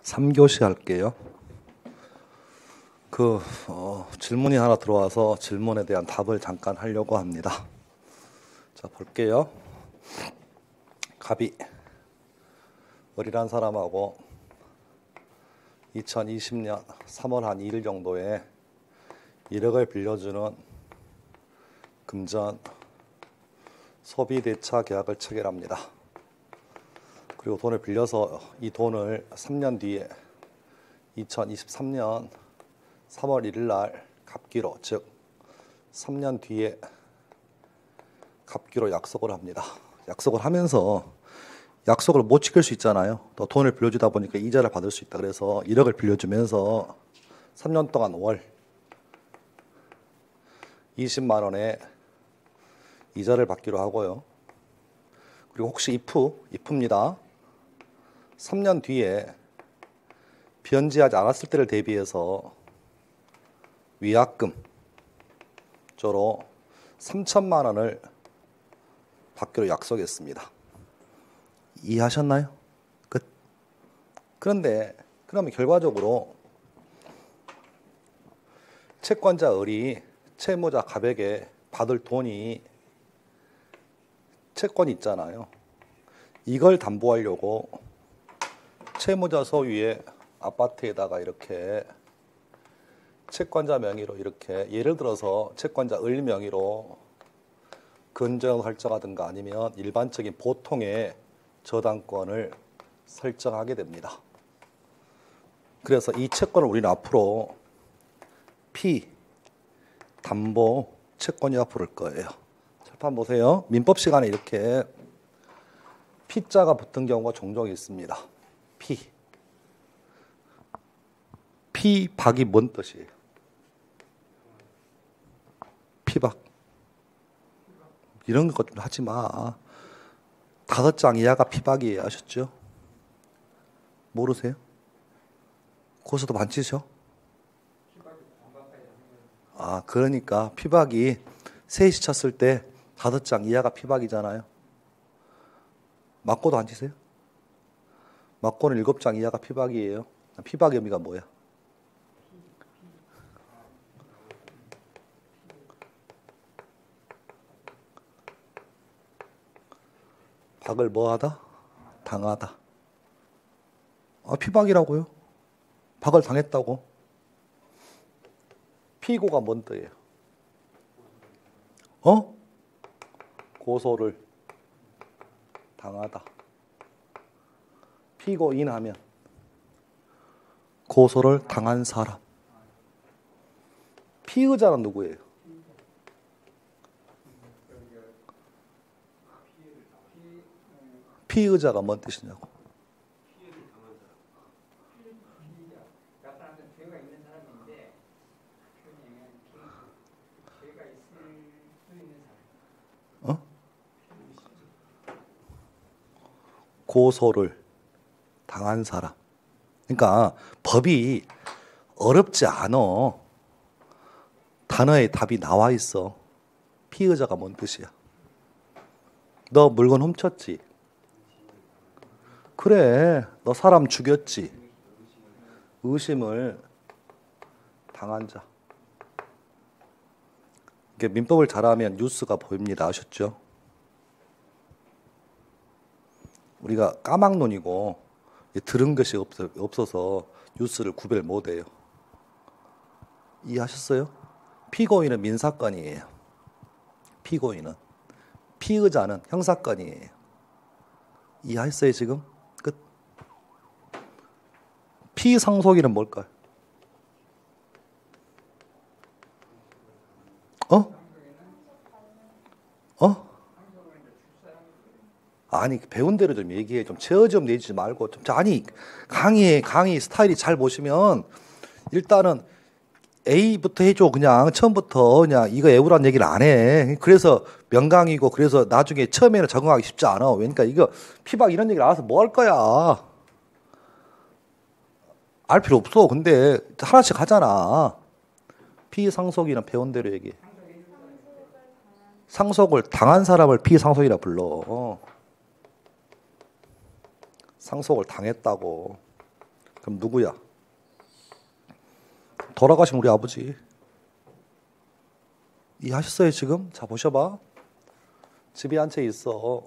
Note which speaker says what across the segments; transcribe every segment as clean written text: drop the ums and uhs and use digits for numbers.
Speaker 1: 3교시 할게요. 질문이 하나 들어와서 질문에 대한 답을 잠깐 하려고 합니다. 자, 볼게요. 갑이 을이란 사람하고 2020년 3월 한 2일 정도에 1억을 빌려주는 금전 소비대차 계약을 체결합니다. 그리고 돈을 빌려서 이 돈을 3년 뒤에 2023년 3월 1일 날 갚기로, 즉 3년 뒤에 갚기로 약속을 합니다. 약속을 하면서 약속을 못 지킬 수 있잖아요. 또 돈을 빌려주다 보니까 이자를 받을 수 있다. 그래서 1억을 빌려주면서 3년 동안 월 20만 원의 이자를 받기로 하고요. 그리고 혹시 if입니다. 3년 뒤에 변제하지 않았을 때를 대비해서 위약금조로 3천만 원을 받기로 약속했습니다. 이해하셨나요? 끝. 그러면 결과적으로 채권자 을이 채무자 갑에게 받을 돈이 채권이 있잖아요. 이걸 담보하려고 채무자 소유의 아파트에다가 이렇게 채권자 명의로 이렇게, 예를 들어서 채권자 을 명의로 근저당 설정하든가 아니면 일반적인 보통의 저당권을 설정하게 됩니다. 그래서 이 채권을 우리는 앞으로 P 담보 채권이라 부를 거예요. 칠판 보세요. 민법 시간에 이렇게 P자가 붙은 경우가 종종 있습니다. 피박이 뭔 뜻이에요? 피박. 이런 것 좀 하지 마. 5장 이하가 피박이에요. 아셨죠? 모르세요? 고소도 반치셔? 그러니까 피박이 셋이 쳤을 때 5장 이하가 피박이잖아요. 맞고도 안 치세요? 맞고는 7장 이하가 피박이에요. 피박의 의미가 뭐야? 박을 뭐하다? 당하다. 피박이라고요? 박을 당했다고? 피고가 뭔 뜻이에요? 고소를 당하다. 피고인 하면 고소를 당한 사람. 피의자는 누구예요? 피의자가 뭔 뜻이냐고. 고소를 당한 사람. 그러니까 법이 어렵지 않아. 단어의 답이 나와 있어. 피의자가 뭔 뜻이야? 너 물건 훔쳤지? 그래, 너 사람 죽였지? 의심을 당한 자. 이게 민법을 잘하면 뉴스가 보입니다. 아셨죠? 우리가 까막눈이고 들은 것이 없어서 뉴스를 구별 못해요. 이해하셨어요? 피고인은 민사건이에요. 피고인은. 피의자는 형사건이에요. 이해하셨어요 지금? 끝. 피상속인은 뭘까요? 아니, 배운 대로 좀 얘기해. 좀 제어 좀 내지 말고. 강의 스타일이 잘 보시면 일단은 A부터 해줘. 그냥 처음부터 그냥 이거 애우란 얘기를 안 해. 그래서 명강이고, 그래서 나중에 처음에는 적응하기 쉽지 않아. 그러니까 이거 피박 이런 얘기를 알아서 뭐 할 거야. 알 필요 없어. 근데 하나씩 하잖아. 피상속인은 배운 대로 얘기해. 상속을 당한 사람을 피상속이라 불러. 상속을 당했다고. 그럼 누구야? 돌아가신 우리 아버지. 이해하셨어요 지금? 자 보셔봐. 집이 한 채 있어.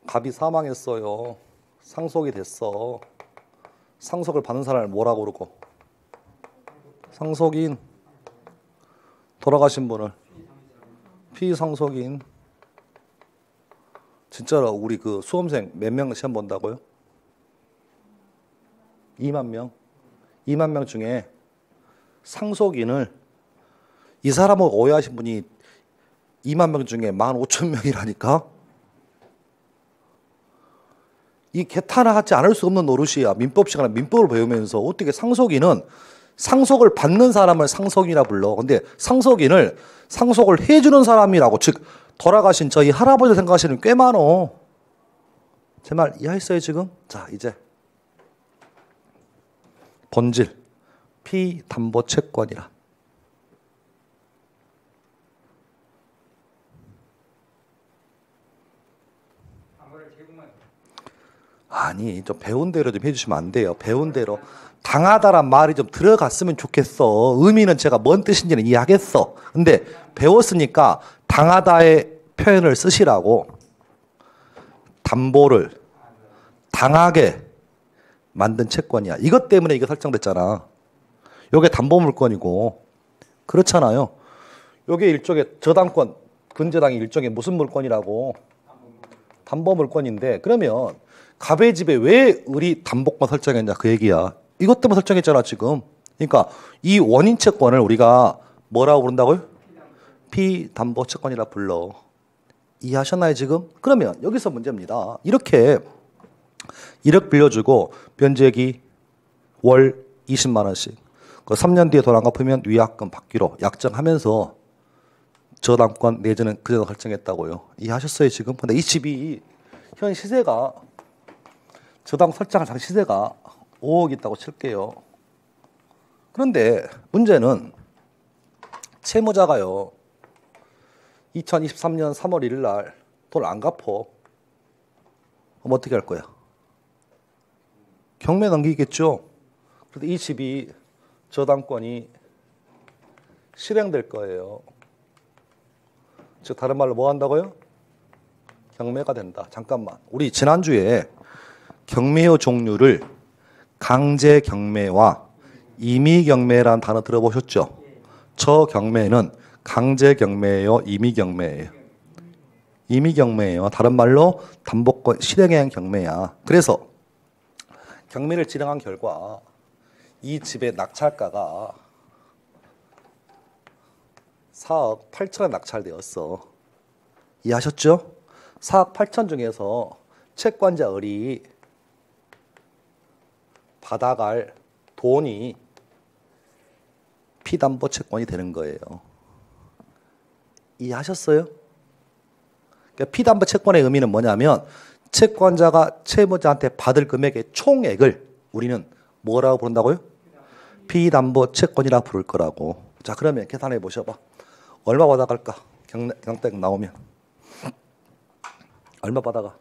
Speaker 1: 갑이 사망했어요. 상속이 됐어. 상속을 받는 사람을 뭐라고 그러고? 상속인. 돌아가신 분을 피상속인. 진짜로 우리 그 수험생 몇 명 시험 본다고요? 2만 명. 2만 명 중에 상속인을 이 사람을 오해하신 분이 2만 명 중에 15,000명이라니까? 이 개탄을 하지 않을 수 없는 노릇이야. 민법 시간에 민법을 배우면서 어떻게 상속인은 상속을 받는 사람을 상속인이라 불러. 근데 상속인을 상속을 해주는 사람이라고. 즉 돌아가신 저희 할아버지 생각하시는 꽤 많어. 제 말 이해했어요 지금? 자 이제 본질 피담보채권이라. 아니 좀 배운 대로 좀 해주시면 안 돼요. 배운 대로. 당하다란 말이 좀 들어갔으면 좋겠어. 의미는 제가 뭔 뜻인지는 이해하겠어. 근데 배웠으니까 당하다의 표현을 쓰시라고. 담보를 당하게 만든 채권이야. 이것 때문에 이게 설정됐잖아. 요게 담보물권이고. 그렇잖아요. 요게 일종의 저당권, 근저당이 일종의 무슨 물권이라고? 담보물권인데 그러면 갑의 집에 왜 을이 담보권 설정했냐 그 얘기야. 이것 때문에 설정했잖아 지금. 그러니까 이 원인 채권을 우리가 뭐라고 부른다고요? 피담보 채권이라 불러. 이해하셨나요 지금? 그러면 여기서 문제입니다. 이렇게 1억 빌려주고 변제기 월 20만 원씩 그 3년 뒤에 돈 안 갚으면 위약금 받기로 약정하면서 저당권 내지는 그대로 설정했다고요. 이해하셨어요 지금? 근데 이 집이 현 시세가 저당 설정한 장 시세가 5억 있다고 칠게요. 그런데 문제는 채무자가요 2023년 3월 1일 날 돈 안 갚어. 그럼 어떻게 할 거야? 경매 넘기겠죠. 그래서 이 집이 저당권이 실행될 거예요. 즉 다른 말로 뭐 한다고요? 경매가 된다. 잠깐만. 우리 지난주에 경매의 종류를 강제경매와 임의경매라는 단어 들어보셨죠? 저 경매는 강제경매예요, 임의경매예요? 임의경매예요. 다른 말로 담보권 실행형 경매야. 그래서 경매를 진행한 결과 이 집의 낙찰가가 4억 8천에 낙찰되었어. 이해하셨죠? 4억 8천 중에서 채권자 을이 받아갈 돈이 피담보 채권이 되는 거예요. 이해하셨어요? 그러니까 피담보 채권의 의미는 뭐냐면 채권자가 채무자한테 받을 금액의 총액을 우리는 뭐라고 부른다고요? 피담보 채권이라 부를 거라고. 자 그러면 계산해 보셔봐. 얼마 받아갈까? 경땡 나오면 얼마 받아가?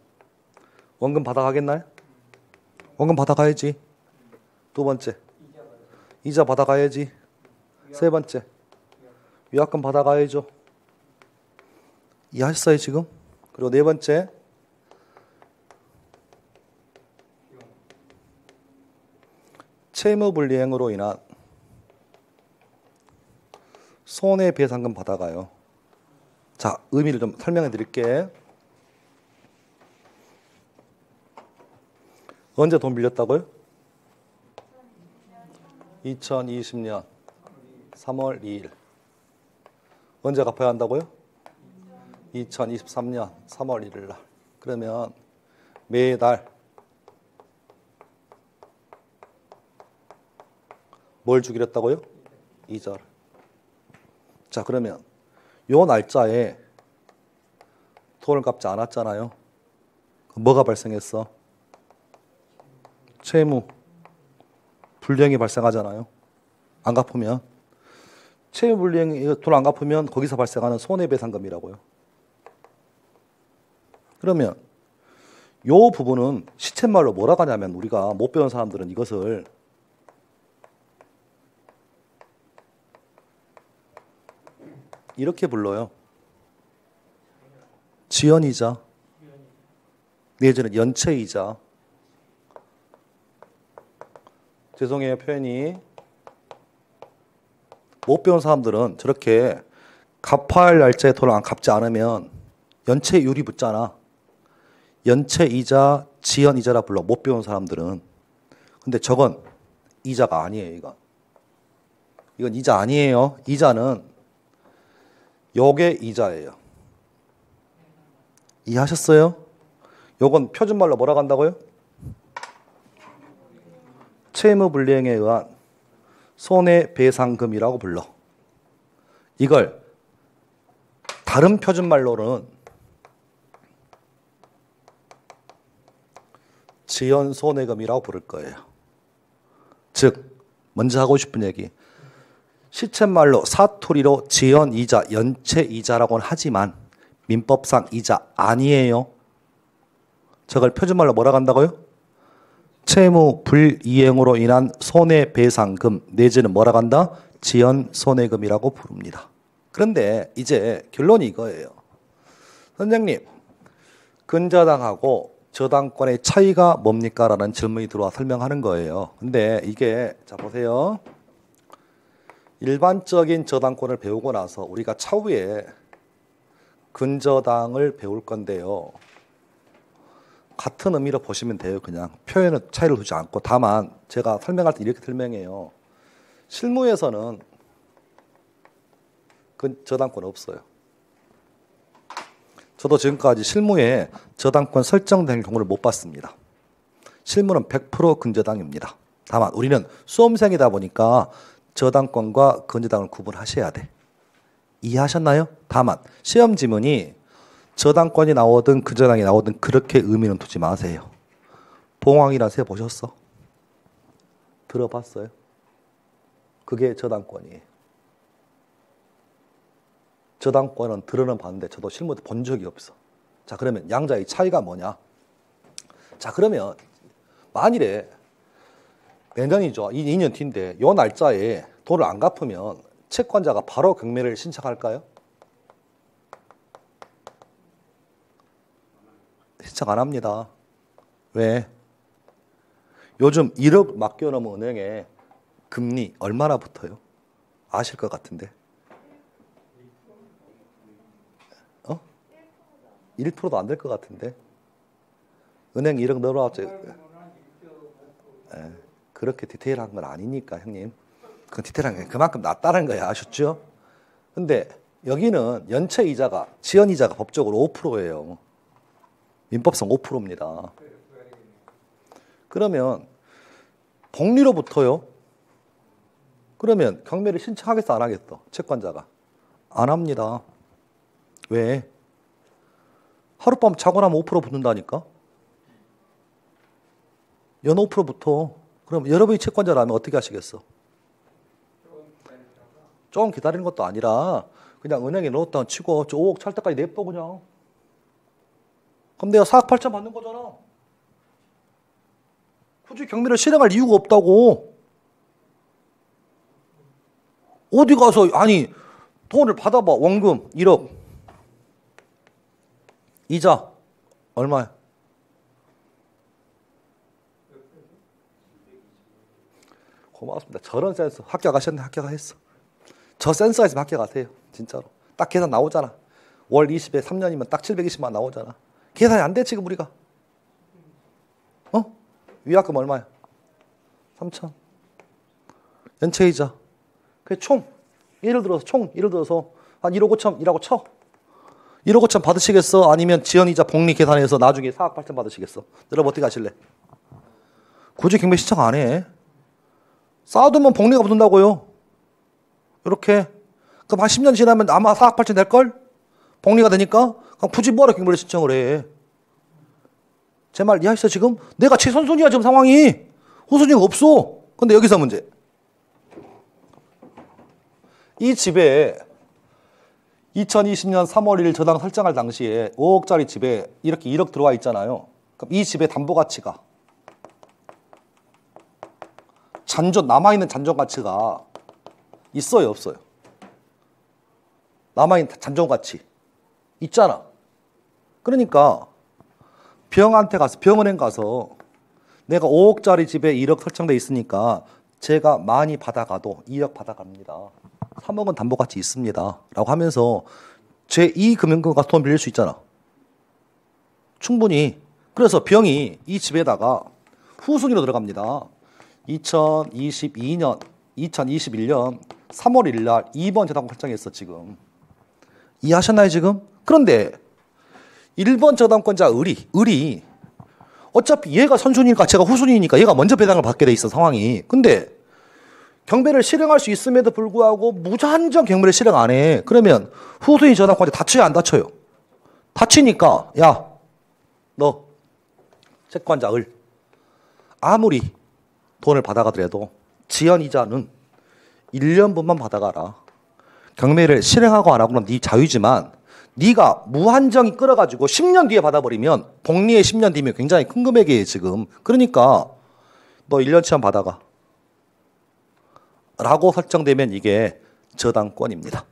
Speaker 1: 원금 받아가겠나요? 원금 받아가야지. 두 번째 이자 받아가야지. 세 번째 위약금 받아가야죠. 이해하셨어요 지금? 그리고 네 번째 채무불이행으로 인한 손해배상금 받아가요. 자 의미를 좀 설명해 드릴게. 언제 돈 빌렸다고요? 2020년 3월 2일. 언제 갚아야 한다고요? 2023년 3월 1일 날. 그러면 매달 뭘 주기로 했다고요? 이자를. 자 그러면 요 날짜에 돈을 갚지 않았잖아요. 뭐가 발생했어? 채무 불이행이 발생하잖아요. 안 갚으면 채무 불이행 돈 안 갚으면 거기서 발생하는 손해배상금이라고요. 그러면 요 부분은 시쳇말로 뭐라고 하냐면 우리가 못 배운 사람들은 이것을 이렇게 불러요. 지연이자 내지는 연체이자. 죄송해요, 표현이. 못 배운 사람들은 저렇게 갚아야 할 날짜에 돈을 갚지 않으면 연체율이 붙잖아. 연체이자, 지연이자라 불러, 못 배운 사람들은. 근데 저건 이자가 아니에요, 이건 이자 아니에요. 이자는 요게 이자예요. 이해하셨어요? 요건 표준말로 뭐라고 한다고요? 채무불이행에 의한 손해배상금이라고 불러. 이걸 다른 표준말로는 지연손해금이라고 부를 거예요. 즉 먼저 하고 싶은 얘기, 시쳇말로 사투리로 지연이자, 연체이자라고는 하지만 민법상 이자 아니에요. 저걸 표준말로 뭐라고 한다고요? 채무불이행으로 인한 손해배상금 내지는 뭐라고 한다? 지연손해금이라고 부릅니다. 그런데 이제 결론이 이거예요. 선생님, 근저당하고 저당권의 차이가 뭡니까? 라는 질문이 들어와 설명하는 거예요. 근데 이게 자 보세요. 일반적인 저당권을 배우고 나서 우리가 차후에 근저당을 배울 건데요. 같은 의미로 보시면 돼요. 그냥 표현의 차이를 두지 않고. 다만 제가 설명할 때 이렇게 설명해요. 실무에서는 저당권 없어요. 저도 지금까지 실무에 저당권 설정된 경우를 못 봤습니다. 실무는 100% 근저당입니다. 다만 우리는 수험생이다 보니까 저당권과 근저당을 구분하셔야 돼. 이해하셨나요? 다만 시험 지문이 저당권이 나오든 근저당이 나오든 그렇게 의미는 두지 마세요. 봉황이란 새 보셨어? 들어봤어요? 그게 저당권이에요. 저당권은 들어는 봤는데 저도 실무 때 본 적이 없어. 자, 그러면 양자의 차이가 뭐냐? 자, 그러면 만일에 내년이죠. 2년 뒤인데 요 날짜에 돈을 안 갚으면 채권자가 바로 경매를 신청할까요? 신청 안 합니다. 왜? 요즘 1억 맡겨놓으면 은행에 금리 얼마나 붙어요? 아실 것 같은데. 1%도 안 될 것 같은데. 은행 1억 넣어놨죠. 그렇게 디테일한 건 아니니까 형님. 그 디테일한 게 그만큼 낮다는 거야. 아셨죠? 근데 여기는 연체이자가, 지연이자가 법적으로 5%예요. 민법상 5%입니다. 그러면 복리로부터요. 그러면 경매를 신청하겠어 안 하겠어? 채권자가. 안 합니다. 왜? 하룻밤 자고 나면 5% 붙는다니까? 연 5% 붙어. 그럼 여러분이 채권자라면 어떻게 하시겠어? 조금 기다리는 것도 아니라 그냥 은행에 넣었다 치고 저 5억 찰 때까지 냅둬 그냥. 그럼 내가 4억 8천 받는 거잖아. 굳이 경매를 실행할 이유가 없다고. 어디 가서 아니 돈을 받아봐. 원금 1억. 이자 얼마야? 고맙습니다. 저런 센스. 학교 가셨네. 학교 가셨어. 저 센스가 있으면 학교 가세요. 진짜로. 딱 계산 나오잖아. 월 20에 3년이면 딱 720만 나오잖아. 계산이 안 돼 지금 우리가. 위약금 얼마야? 3천. 연체이자. 그게 총 예를 들어서 한 1억 5천이라고 쳐. 1억 5천 받으시겠어? 아니면 지연이자 복리 계산해서 나중에 4억 8천 받으시겠어? 여러분 어떻게 하실래? 굳이 경매 신청 안 해. 쌓아두면 복리가 붙는다고요. 이렇게. 그럼 한 10년 지나면 아마 4억 8천 될걸? 복리가 되니까 그럼 굳이 뭐하러 경매를 신청을 해. 제 말 이해하시죠 지금? 내가 최선순위야 지금 상황이. 후순위가 없어. 근데 여기서 문제. 이 집에 2020년 3월 1일 저당 설정할 당시에 5억짜리 집에 이렇게 1억 들어와 있잖아요. 그럼 이 집의 담보 가치가 남아있는 잔존 가치가 있어요, 없어요? 남아있는 잔존 가치 있잖아. 그러니까 병은행 가서 내가 5억짜리 집에 1억 설정돼 있으니까 제가 많이 받아가도 2억 받아갑니다. 3억은 담보 가치 있습니다. 라고 하면서 제2 금융권 가서 돈 빌릴 수 있잖아. 충분히. 그래서 병이 이 집에다가 후순위로 들어갑니다. 2021년 3월 1일 날 2번 저당권 설정했어, 지금. 이해하셨나요, 지금? 그런데 1번 저당권자 을이 어차피 얘가 선순위니까 제가 후순위니까 얘가 먼저 배당을 받게 돼 있어, 상황이. 근데 경매를 실행할 수 있음에도 불구하고 무한정 경매를 실행 안 해. 그러면 후순위 저당권자 다쳐요, 안 다쳐요? 다치니까 야, 너 채권자 을 아무리 돈을 받아가더라도 지연이자는 1년분만 받아가라. 경매를 실행하고 안 하고는 네 자유지만 네가 무한정이 끌어가지고 10년 뒤에 받아버리면 복리의 10년 뒤면 굉장히 큰 금액이에요, 지금. 그러니까 너 1년치만 받아가 라고 설정되면 이게 저당권입니다.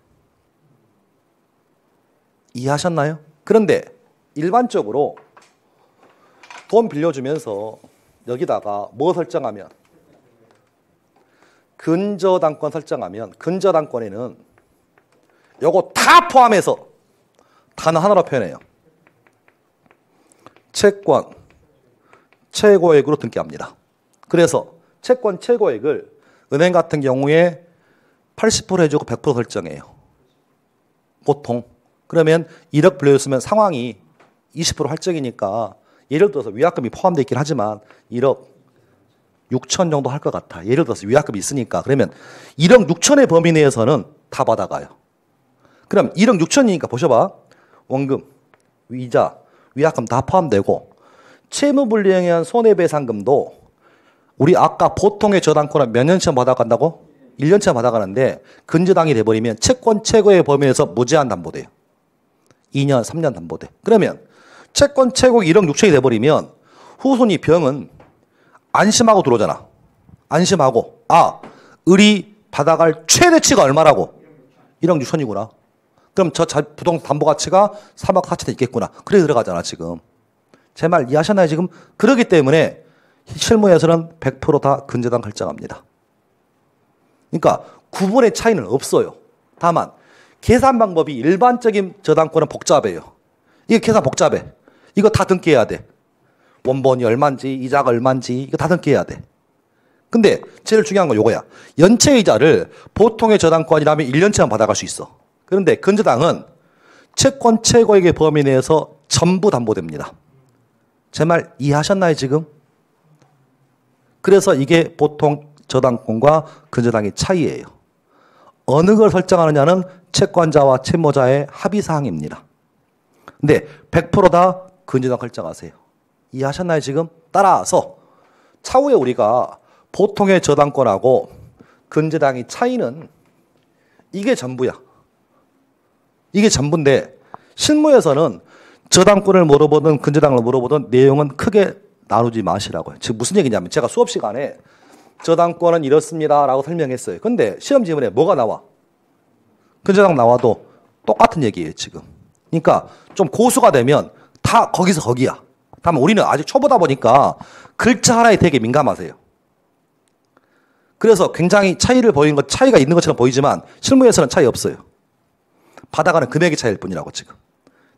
Speaker 1: 이해하셨나요? 그런데 일반적으로 돈 빌려주면서 여기다가 뭐 설정하면, 근저당권 설정하면 근저당권에는 요거 다 포함해서 단어 하나로 표현해요. 채권 최고액으로 등기합니다. 그래서 채권 최고액을 은행 같은 경우에 80% 해주고 100% 설정해요. 보통. 그러면 1억 빌려줬으면 상황이 20% 할증이니까 예를 들어서 위약금이 포함되어 있긴 하지만 1억 6천 정도 할 것 같아. 예를 들어서 위약금이 있으니까. 그러면 1억 6천의 범위 내에서는 다 받아가요. 그럼 1억 6천이니까 보셔봐. 원금, 이자, 위약금 다 포함되고 채무불이행에 의한 손해배상금도 우리 아까 보통의 저당권은 몇 년치만 받아간다고? 1년치만 받아가는데 근저당이 돼버리면 채권 최고의 범위에서 무제한 담보돼요. 2년, 3년 담보돼. 그러면 채권 최고 1억 6천이 돼버리면 후손이 병은 안심하고 들어오잖아. 안심하고 을이 받아갈 최대치가 얼마라고? 1억 6천이구나. 그럼 저 부동산 담보 가치가 3억 4천에 있겠구나. 그래 들어가잖아, 지금. 제 말 이해하셨나요, 지금? 그렇기 때문에 실무에서는 100% 다 근저당 설정합니다. 그러니까 구분의 차이는 없어요. 다만 계산 방법이 일반적인 저당권은 복잡해요. 이게 계산 복잡해. 이거 다 등기해야 돼. 원본이 얼마인지, 이자가 얼마인지 이거 다 등기해야 돼. 근데 제일 중요한 건 요거야. 연체이자를 보통의 저당권이라면 1년치만 받아갈 수 있어. 그런데 근저당은 채권 최고액의 범위 내에서 전부 담보됩니다. 제 말 이해하셨나요, 지금? 그래서 이게 보통 저당권과 근저당의 차이예요. 어느 걸 설정하느냐는 채권자와 채무자의 합의사항입니다. 근데 100%다 근저당 설정하세요. 이해하셨나요, 지금? 따라서 차후에 우리가 보통의 저당권하고 근저당의 차이는 이게 전부야. 이게 전부인데 실무에서는 저당권을 물어보든 근저당을 물어보든 내용은 크게 나누지 마시라고요. 즉 무슨 얘기냐면 제가 수업 시간에 저당권은 이렇습니다 라고 설명했어요. 근데 시험 지문에 뭐가 나와? 근저당 나와도 똑같은 얘기예요, 지금. 그러니까 좀 고수가 되면 다 거기서 거기야. 다만 우리는 아직 초보다 보니까 글자 하나에 되게 민감하세요. 그래서 굉장히 차이가 있는 것처럼 보이지만 실무에서는 차이 없어요. 받아가는 금액의 차이일 뿐이라고, 지금.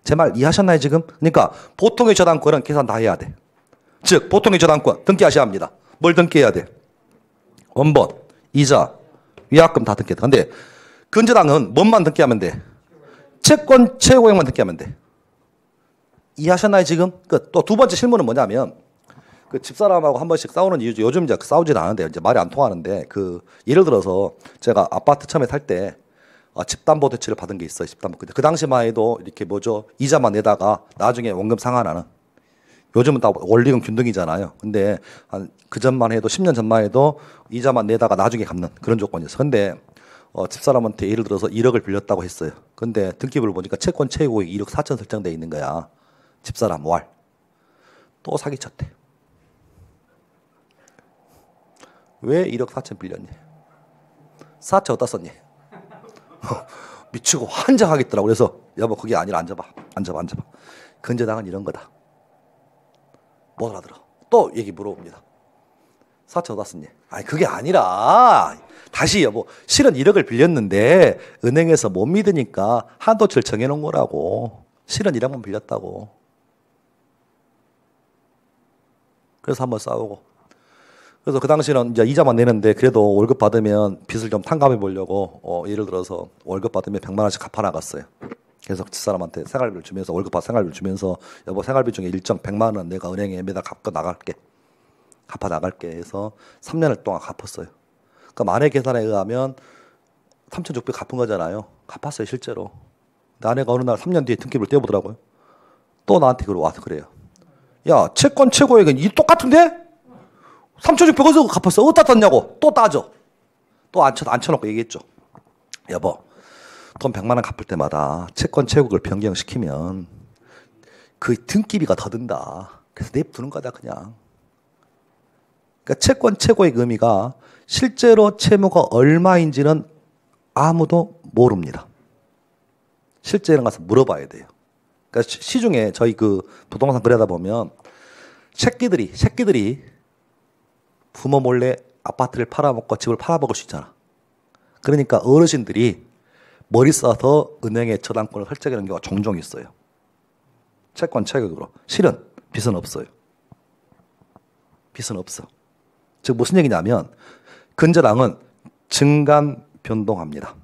Speaker 1: 제 말 이해하셨나요, 지금? 그러니까 보통의 저당권은 계산 다 해야 돼. 즉 보통의 저당권 등기하셔야 합니다. 뭘 등기해야 돼? 원본, 이자, 위약금 다 등기해야 돼. 근데 근저당은 뭔만 등기하면 돼? 채권 최고액만 등기하면 돼. 이해하셨나요, 지금? 또 두 번째 실무는 뭐냐면 그 집사람하고 한 번씩 싸우는 이유죠. 요즘 이제 싸우지는 않은데 이제 말이 안 통하는데 예를 들어서 제가 아파트 처음에 살 때 집담보대출을 받은 게 있어요. 집담보. 그 당시만 해도 이렇게 이자만 내다가 나중에 원금 상환하는. 요즘은 다 원리금 균등이잖아요. 근데 그 전만 해도 10년 전만 해도 이자만 내다가 나중에 갚는 그런 조건이었어요. 근데 집사람한테 예를 들어서 1억을 빌렸다고 했어요. 근데 등기부를 보니까 채권 최고액 1억 4천 설정돼 있는 거야. 집사람 왈. 또 사기쳤대. 왜 1억 4천 빌렸니? 4천 어디다 썼니? 미치고 환장하겠더라고. 그래서 여보 그게 아니라 앉아봐. 근저당은 이런 거다. 못 알아들어. 또 얘기 물어봅니다. 4천 어디다 썼니? 아니 그게 아니라 다시 여보 실은 1억을 빌렸는데 은행에서 못 믿으니까 한도치를 정해놓은 거라고. 실은 1억만 빌렸다고. 그래서 한번 싸우고. 그래서 그 당시는 이제 이자만 내는데 그래도 월급 받으면 빚을 좀 탕감해 보려고 예를 들어서 월급 받으면 100만 원씩 갚아 나갔어요. 그래서 집사람한테 생활비를 주면서 월급 받아 생활비를 주면서 여보 생활비 중에 일정 100만 원 내가 은행에 매달 갚아 나갈게 해서 3년을 동안 갚았어요. 그러니까 만회 계산에 의하면 3,600 갚은 거잖아요. 갚았어요 실제로. 근데 아내가 어느 날 3년 뒤에 등기부를 떼어보더라고요. 또 나한테 와서 그래요. 야 채권 최고액은 이 똑같은데? 3,600 어디서 갚았어? 어디다 떴냐고 또 따져. 또 앉혀놓고 얘기했죠. 여보 돈 100만 원 갚을 때마다 채권 최고액을 변경시키면 그 등기비가 더 든다. 그래서 냅두는 거다 그냥. 그러니까 채권 최고액 의미가 실제로 채무가 얼마인지는 아무도 모릅니다. 실제는 가서 물어봐야 돼요. 그러니까 시중에 저희 그 부동산 거래하다 보면 새끼들이 부모 몰래 아파트를 팔아먹고 집을 팔아먹을 수 있잖아. 그러니까 어르신들이 머리 써서 은행에 저당권을 설정하는 경우가 종종 있어요. 채권 최고액으로. 실은 빚은 없어요. 빚은 없어. 즉 무슨 얘기냐면 근저당은 증감 변동합니다.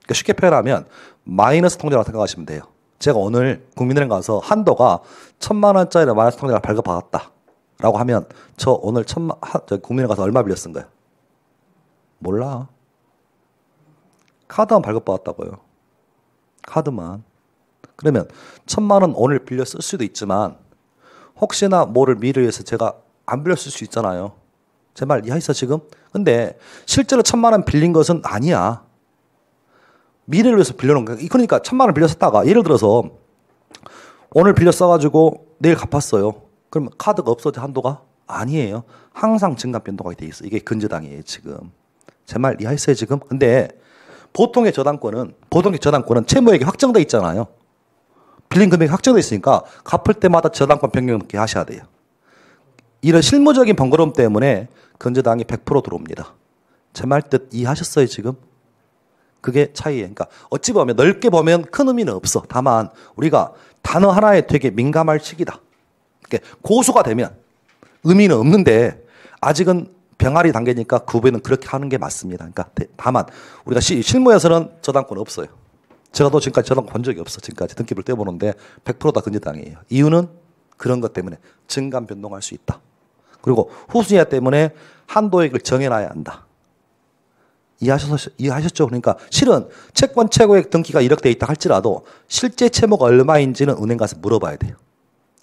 Speaker 1: 그러니까 쉽게 표현하면 마이너스 통장이라고 생각하시면 돼요. 제가 오늘 국민은행 가서 한도가 1,000만 원짜리 마이너스 통장을 발급받았다 라고 하면 저 오늘 국민은행 가서 얼마 빌렸은 거예요? 몰라. 카드만 발급받았다고요. 카드만. 그러면 1,000만 원 오늘 빌려 쓸 수도 있지만 혹시나 모를 미래를 위해서 제가 안 빌려 쓸 수 있잖아요. 제 말 이해했어 지금? 근데 실제로 1,000만 원 빌린 것은 아니야. 미래를 위해서 빌려놓은 거야. 그러니까 1,000만 원 빌려 썼다가 예를 들어서 오늘 빌려 써가지고 내일 갚았어요. 그러면 카드가 없어져 한도가? 아니에요. 항상 증감 변동하게 돼 있어. 이게 근저당이에요 지금. 제 말 이해했어요 지금? 근데 보통의 저당권은 채무액이 확정돼 있잖아요. 빌린 금액이 확정돼 있으니까 갚을 때마다 저당권 변경을 하셔야 돼요. 이런 실무적인 번거로움 때문에 근저당이 100% 들어옵니다. 제 말 뜻 이해하셨어요 지금? 그게 차이예요. 그러니까 어찌 보면 넓게 보면 큰 의미는 없어. 다만 우리가 단어 하나에 되게 민감할 시기다. 그러니까 고수가 되면 의미는 없는데 아직은 병아리 단계니까 구배는 그렇게 하는 게 맞습니다. 그러니까 다만 우리가 실무에서는 저당권 없어요. 제가 또 지금까지 저당권 본 적이 없어. 지금까지 등기부를 떼보는데 100%다 근저당이에요. 이유는 그런 것 때문에 증감 변동할 수 있다. 그리고 후순위화 때문에 한도액을 정해놔야 한다. 이해하셨죠? 그러니까 실은 채권 최고액 등기가 1억 돼 있다 할지라도 실제 채무가 얼마인지는 은행 가서 물어봐야 돼요.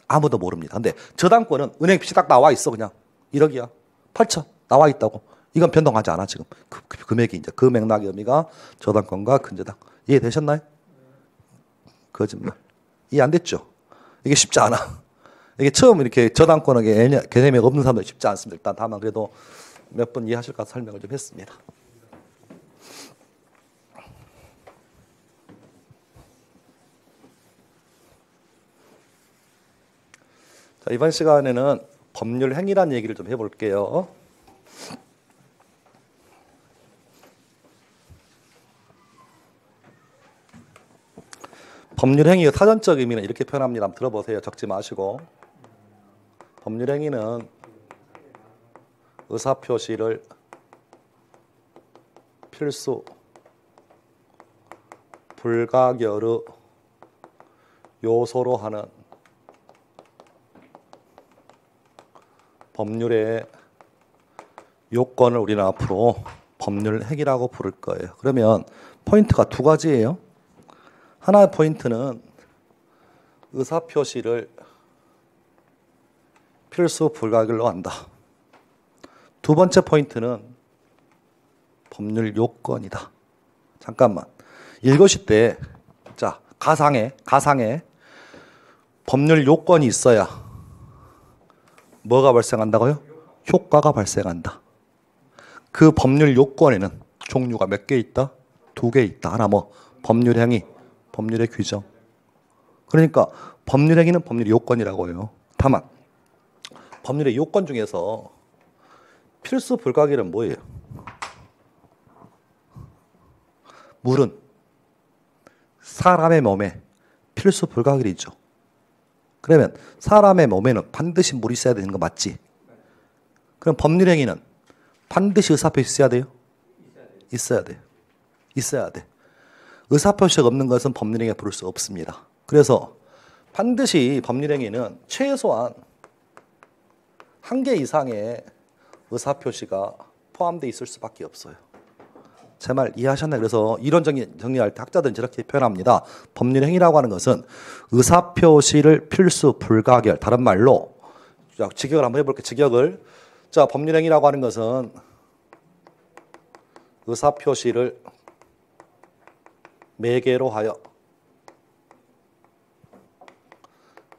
Speaker 1: 아무도 모릅니다. 근데 저당권은 은행 빚이 딱 나와 있어. 그냥 1억이야. 8천 나와 있다고. 이건 변동하지 않아 지금. 그 금액이 이제 그 맥락의 의미가 저당권과 근저당. 이해되셨나요? 거짓말. 이해 안 됐죠? 이게 쉽지 않아. 이게 처음 이렇게 저당권의 개념이 없는 사람들 쉽지 않습니다. 일단 다만 그래도 몇 번 이해하실까 설명을 좀 했습니다. 자, 이번 시간에는 법률 행위란 얘기를 좀 해볼게요. 법률 행위의 사전적 의미는 이렇게 표현합니다. 한번 들어보세요. 적지 마시고. 법률 행위는 의사표시를 필수 불가결의 요소로 하는 법률의 요건을 우리는 앞으로 법률 행위라고 부를 거예요. 그러면 포인트가 두 가지예요. 하나의 포인트는 의사표시를 필수 불가결로 한다. 두 번째 포인트는 법률 요건이다. 잠깐만. 읽으실 때, 자, 가상에 법률 요건이 있어야 뭐가 발생한다고요? 효과가 발생한다. 그 법률 요건에는 종류가 몇 개 있다? 2개 있다. 하나 뭐 법률 행위, 법률의 규정. 그러니까 법률 행위는 법률의 요건이라고 해요. 다만 법률의 요건 중에서 필수 불가결은 뭐예요? 물은 사람의 몸에 필수 불가결이죠. 그러면 사람의 몸에는 반드시 물이 있어야 되는 거 맞지? 그럼 법률 행위는 반드시 의사표시 있어야 돼요? 있어야 돼요. 있어야 돼. 의사표시가 없는 것은 법률 행위에 부를 수 없습니다. 그래서 반드시 법률 행위는 최소한 1개 이상의 의사표시가 포함되어 있을 수밖에 없어요. 제 말 이해하셨나요? 그래서 이론 정리할 때 학자들은 이렇게 표현합니다. 법률 행위라고 하는 것은 의사표시를 필수 불가결, 다른 말로 직역을 한번 해볼게요. 직역을. 자, 법률 행위라고 하는 것은 의사표시를 매개로 하여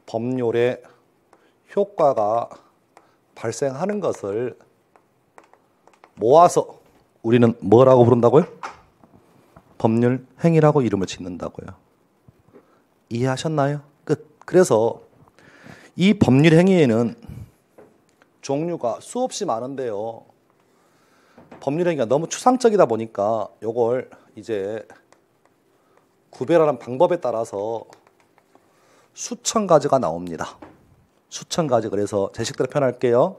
Speaker 1: 법률의 효과가 발생하는 것을 모아서 우리는 뭐라고 부른다고요? 법률 행위라고 이름을 짓는다고요. 이해하셨나요? 끝. 그래서 이 법률 행위에는 종류가 수없이 많은데요. 법률 행위가 너무 추상적이다 보니까 이걸 이제 구별하는 방법에 따라서 수천 가지가 나옵니다. 수천 가지. 그래서 제 식대로 표현할게요.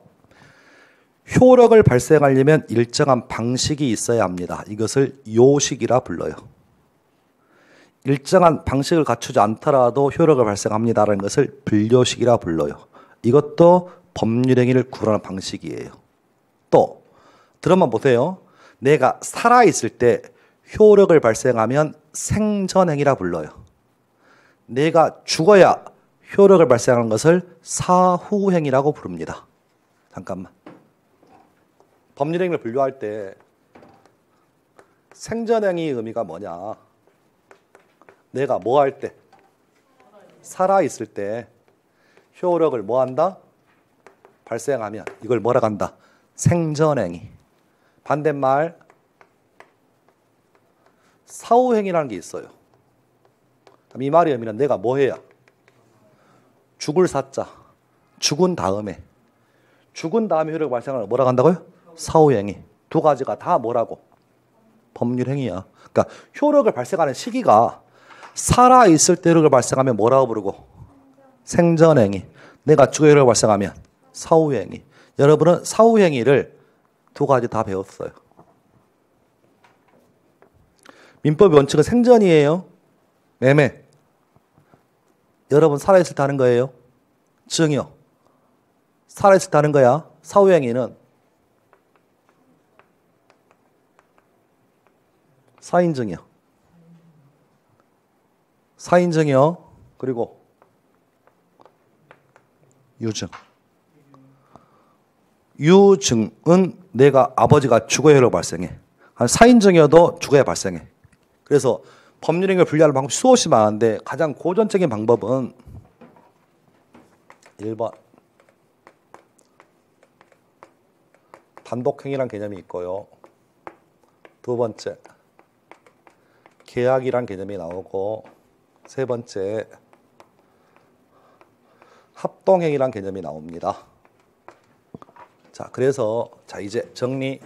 Speaker 1: 효력을 발생하려면 일정한 방식이 있어야 합니다. 이것을 요식이라 불러요. 일정한 방식을 갖추지 않더라도 효력을 발생합니다라는 것을 불요식이라 불러요. 이것도 법률행위를 구분하는 방식이에요. 또 들어만 보세요. 내가 살아있을 때 효력을 발생하면 생전행위라 불러요. 내가 죽어야 효력을 발생하는 것을 사후행위라고 부릅니다. 잠깐만. 법률행위를 분류할 때 생전행위의 의미가 뭐냐? 내가 뭐 할 때? 살아있을 때 효력을 뭐 한다? 발생하면 이걸 뭐라고 한다? 생전행위. 반대말 사후행위라는 게 있어요. 이 말의 의미는 내가 뭐 해야? 죽을 사자. 죽은 다음에 효력을 발생하는 걸 뭐라고 한다고요? 사후행위. 두 가지가 다 뭐라고? 법률행위야. 그러니까 효력을 발생하는 시기가 살아있을 때 효력을 발생하면 뭐라고 부르고? 생전행위. 내가 죽어 효력을 발생하면 사후행위. 여러분은 사후행위를 두 가지 다 배웠어요. 민법의 원칙은 생전이에요. 매매. 여러분 살아있을 때 하는 거예요. 증여. 살아있을 때 하는 거야. 사후행위는 사인증여. 사인증여. 그리고 유증. 유증은 내가 아버지가 죽어야 효력 발생해. 사인증여도 죽어야 발생해. 그래서 법률행위를 분류하는 방법이 수없이 많은데 가장 고전적인 방법은 1번 단독행위란 개념이 있고요. 두 번째 계약이란 개념이 나오고 세 번째 합동행위란 개념이 나옵니다. 자, 그래서 이제 정리.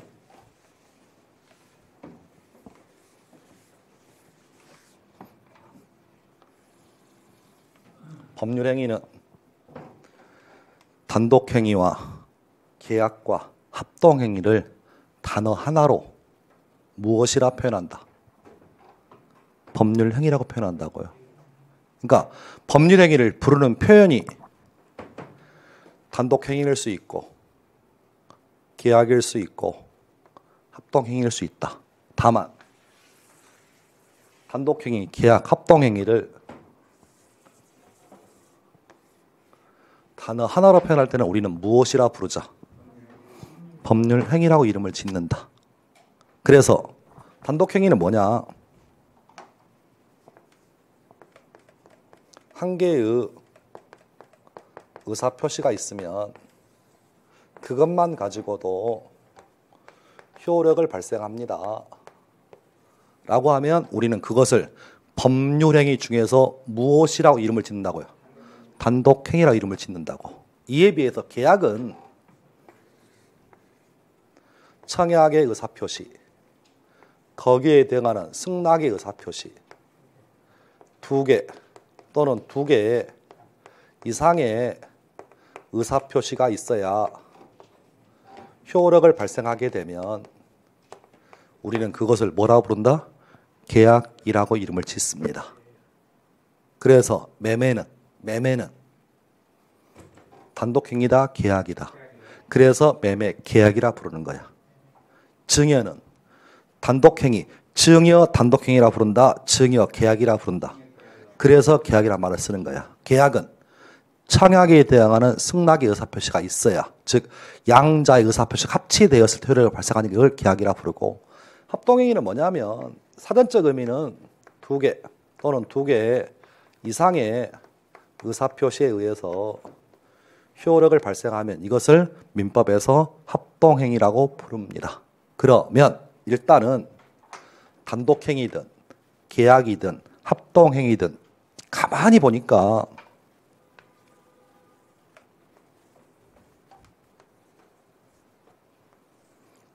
Speaker 1: 법률행위는 단독행위와 계약과 합동행위를 단어 하나로 무엇이라 표현한다? 법률행위라고 표현한다고요. 그러니까 법률행위를 부르는 표현이 단독행위일 수 있고 계약일 수 있고 합동행위일 수 있다. 다만 단독행위, 계약, 합동행위를 단어 하나로 표현할 때는 우리는 무엇이라 부르자? 법률행위라고 이름을 짓는다. 그래서 단독행위는 뭐냐? 한 개의 의사표시가 있으면 그것만 가지고도 효력을 발생합니다. 라고 하면 우리는 그것을 법률행위 중에서 무엇이라고 이름을 짓는다고요? 단독행위라고 이름을 짓는다고. 이에 비해서 계약은 청약의 의사표시, 거기에 대응하는 승낙의 의사표시, 2개 또는 2개 이상의 의사표시가 있어야 효력을 발생하게 되면 우리는 그것을 뭐라고 부른다? 계약이라고 이름을 짓습니다. 그래서 매매는 단독행위다, 계약이다. 그래서 매매 계약이라 부르는 거야. 증여는 단독행위, 증여 단독행위라 부른다, 증여 계약이라 부른다. 그래서 계약이란 말을 쓰는 거야. 계약은 청약에 대응하는 승낙의 의사표시가 있어야, 즉 양자의 의사표시가 합치되었을 때 효력을 발생하는 걸 계약이라 부르고, 합동행위는 뭐냐면 사전적 의미는 2개 또는 2개 이상의 의사표시에 의해서 효력을 발생하면 이것을 민법에서 합동행위라고 부릅니다. 그러면 일단은 단독행위든 계약이든 합동행위든 가만히 보니까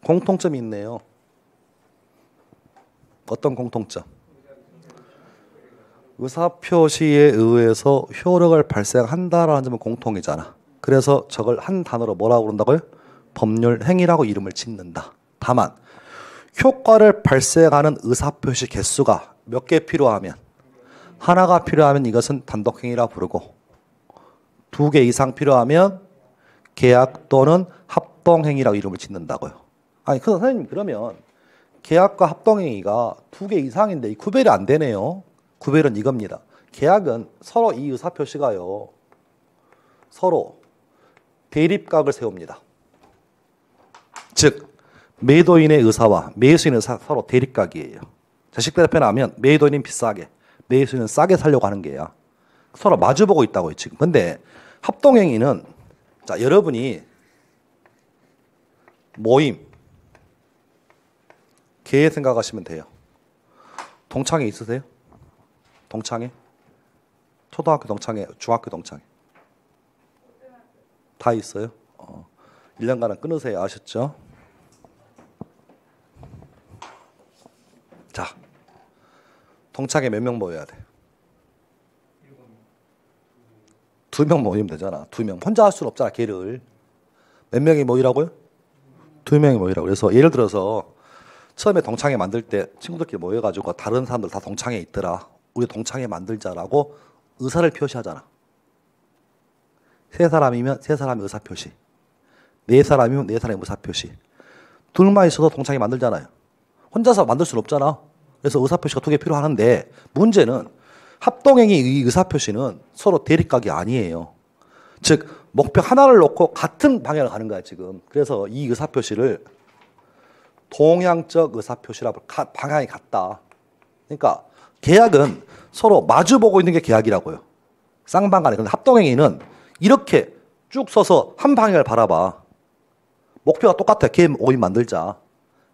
Speaker 1: 공통점이 있네요. 어떤 공통점? 의사표시에 의해서 효력을 발생한다라는 점은 공통이잖아. 그래서 저걸 한 단어로 뭐라고 부른다고요? 법률행위라고 이름을 짓는다. 다만 효과를 발생하는 의사표시 개수가 몇 개 필요하면, 하나가 필요하면 이것은 단독행위라 부르고, 2개 이상 필요하면 계약 또는 합동행위라고 이름을 짓는다고요. 아니, 선생님, 그러면 계약과 합동행위가 2개 이상인데 이 구별이 안 되네요. 구별은 이겁니다. 계약은 서로 이 의사표시가요, 서로 대립각을 세웁니다. 즉 매도인의 의사와 매수인의 의사 서로 대립각이에요. 자식대로 표현하면 매도인은 비싸게, 매수인은 싸게 살려고 하는 게야. 서로 마주보고 있다고요 지금. 근데 합동행위는, 자, 여러분이 모임 개 생각하시면 돼요. 동창회 있으세요? 동창회? 초등학교 동창회, 중학교 동창회 다 있어요? 1년간은 끊으세요. 아셨죠? 자, 동창회 몇 명 모여야 돼? 2명 모이면 되잖아. 2명. 혼자 할 수는 없잖아, 걔를. 몇 명이 모이라고요? 2명이 모이라고. 그래서 예를 들어서 처음에 동창회 만들 때 친구들끼리 모여가지고 다른 사람들 다 동창회 있더라, 우리 동창회 만들자라고 의사를 표시하잖아. 3사람이면 3사람의 의사표시, 4사람이면 4사람의 의사표시. 2만 있어도 동창회 만들잖아요. 혼자서 만들 수는 없잖아. 그래서 의사표시가 2개 필요하는데, 문제는 합동행위 의사표시는 서로 대립각이 아니에요. 즉 목표 하나를 놓고 같은 방향을 가는 거야 지금. 그래서 이 의사표시를 동향적 의사표시라고, 방향이 같다. 그러니까 계약은 서로 마주보고 있는 게 계약이라고요, 쌍방간에. 근데 합동행위는 이렇게 쭉 서서 한 방향을 바라봐. 목표가 똑같아. 걔 모임 만들자.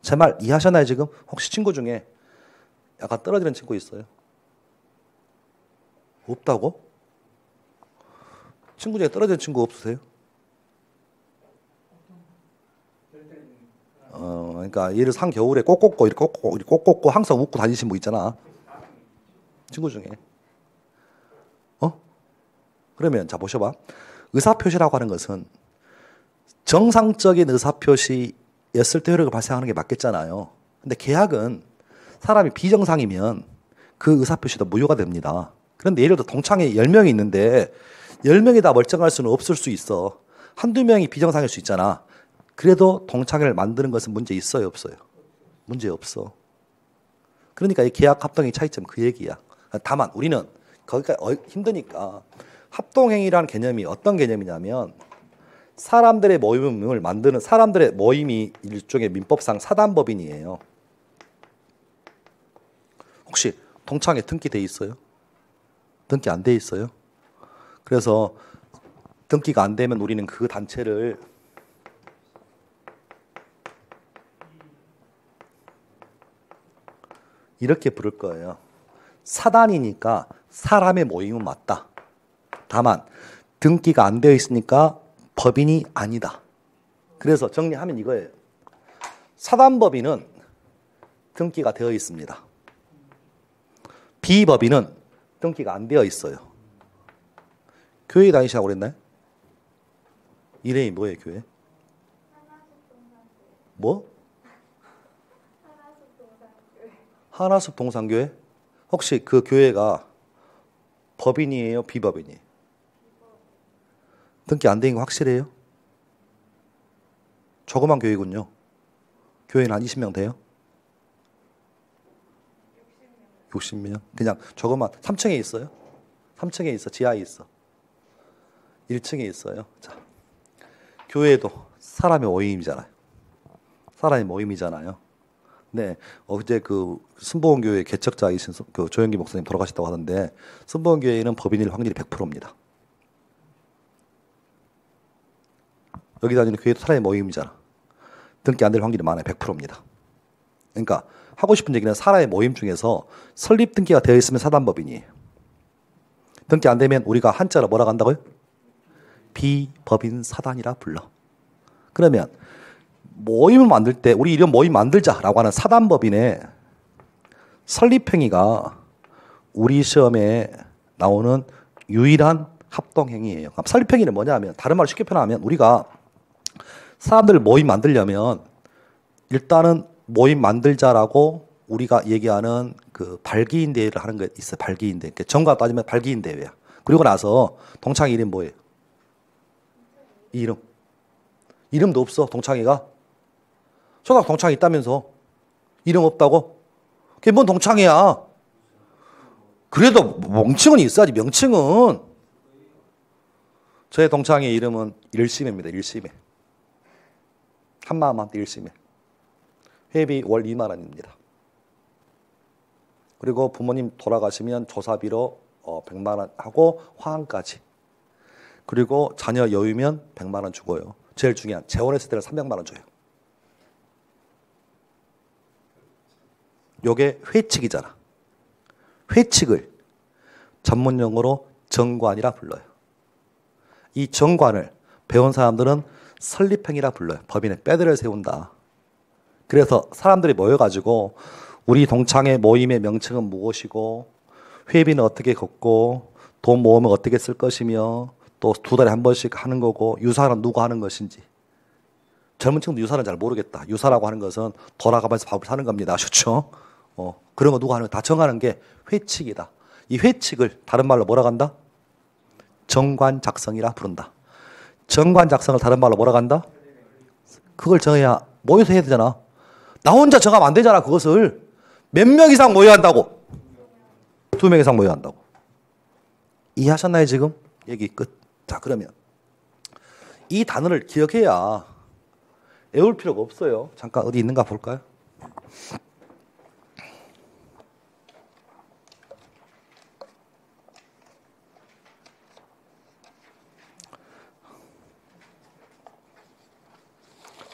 Speaker 1: 제 말 이해하셨나요 지금? 혹시 친구 중에 약간 떨어지는 친구 있어요? 없다고? 친구 중에 떨어지는 친구 없으세요? 그러니까 얘를 한겨울에 꼭꼭고 이렇게 꼭꼭고 항상 웃고 다니신 분 있잖아, 친구 중에. 그러면 자 보셔봐. 의사표시라고 하는 것은 정상적인 의사표시였을 때 효력이 발생하는 게 맞겠잖아요. 근데 계약은 사람이 비정상이면 그 의사표시도 무효가 됩니다. 그런데 예를 들어 동창회 10명이 있는데 10명이 다 멀쩡할 수는 없을 수 있어. 한두 명이 비정상일 수 있잖아. 그래도 동창회를 만드는 것은 문제 있어요, 없어요? 문제 없어. 그러니까 이 계약 합동의 차이점 그 얘기야. 다만 우리는 거기까지 힘드니까 합동행위라는 개념이 어떤 개념이냐면, 사람들의 모임을 만드는, 사람들의 모임이 일종의 민법상 사단법인이에요. 혹시 동창회 등기돼 있어요? 등기 안 돼 있어요? 그래서 등기가 안 되면 우리는 그 단체를 이렇게 부를 거예요. 사단이니까 사람의 모임은 맞다. 다만 등기가 안 되어 있으니까 법인이 아니다. 그래서 정리하면 이거예요. 사단법인은 등기가 되어 있습니다. 비법인은 등기가 안 되어 있어요. 교회 다니시라고 그랬나요? 이름이 뭐예요, 교회? 뭐? 하나숲 동산교회? 혹시 그 교회가 법인이에요, 비법인이에요? 등기 안 된 거 확실해요? 조그만 교회군요. 교회는 한 20명 돼요? 60명? 그냥 조그만 3층에 있어요? 3층에 있어, 지하에 있어. 1층에 있어요. 자, 교회도 사람의 모임이잖아요. 사람의 모임이잖아요. 네, 어제 그 순복음교회 개척자이신 그 조영기 목사님 돌아가셨다고 하던데 순복음교회는 법인일 확률이 100%입니다. 여기 다니는 교회도 사람의 모임이잖아. 등기 안 될 확률이 많아요. 100%입니다. 그러니까 하고 싶은 얘기는 사람의 모임 중에서 설립 등기가 되어 있으면 사단법인이에요. 등기 안 되면 우리가 한자로 뭐라고 한다고요? 비법인 사단이라 불러. 그러면 모임을 만들 때 우리 이런 모임 만들자라고 하는 사단법인의 설립행위가 우리 시험에 나오는 유일한 합동행위예요. 설립행위는 뭐냐면 다른 말로 쉽게 표현하면 우리가 사람들 모임 만들려면 일단은 모임 만들자라고 우리가 얘기하는 그 발기인 대회를 하는 게 있어요. 발기인 대회. 정과 따지면 발기인 대회야. 그리고 나서 동창회 이름 뭐예요? 이름. 이름도 없어. 동창회가. 초등학교 동창회 있다면서 이름 없다고? 그게 뭔 동창회야? 그래도 명칭은 있어야지. 명칭은. 저의 동창회 이름은 일심입니다. 일심회. 한마음 한때 일심회. 회비 월 2만 원입니다. 그리고 부모님 돌아가시면 조사비로 100만 원 하고 화환까지. 그리고 자녀 여유면 100만 원 주고요. 제일 중요한 재혼했을 때는 300만 원 줘요. 요게 회칙이잖아. 회칙을 전문용어로 정관이라 불러요. 이 정관을 배운 사람들은 설립행위라 불러요. 법인에 빼들을 세운다. 그래서 사람들이 모여가지고 우리 동창회 모임의 명칭은 무엇이고 회비는 어떻게 걷고 돈 모으면 어떻게 쓸 것이며 또 2달에 한 번씩 하는 거고 유사는 누가 하는 것인지. 젊은 층도 유사는 잘 모르겠다. 유사라고 하는 것은 돌아가면서 밥을 사는 겁니다. 아시죠? 그런 거 누가 하는 거 다 정하는 게 회칙이다. 이 회칙을 다른 말로 뭐라 한다? 정관 작성이라 부른다. 정관 작성을 다른 말로 뭐라 한다? 그걸 정해야 모여서 해야 되잖아. 나 혼자 정하면 안 되잖아. 그것을 몇 명 이상 모여야 한다고. 2명 이상 모여야 한다고. 이해하셨나요 지금? 얘기 끝. 자, 그러면 이 단어를 기억해야 외울 필요가 없어요. 잠깐 어디 있는가 볼까요?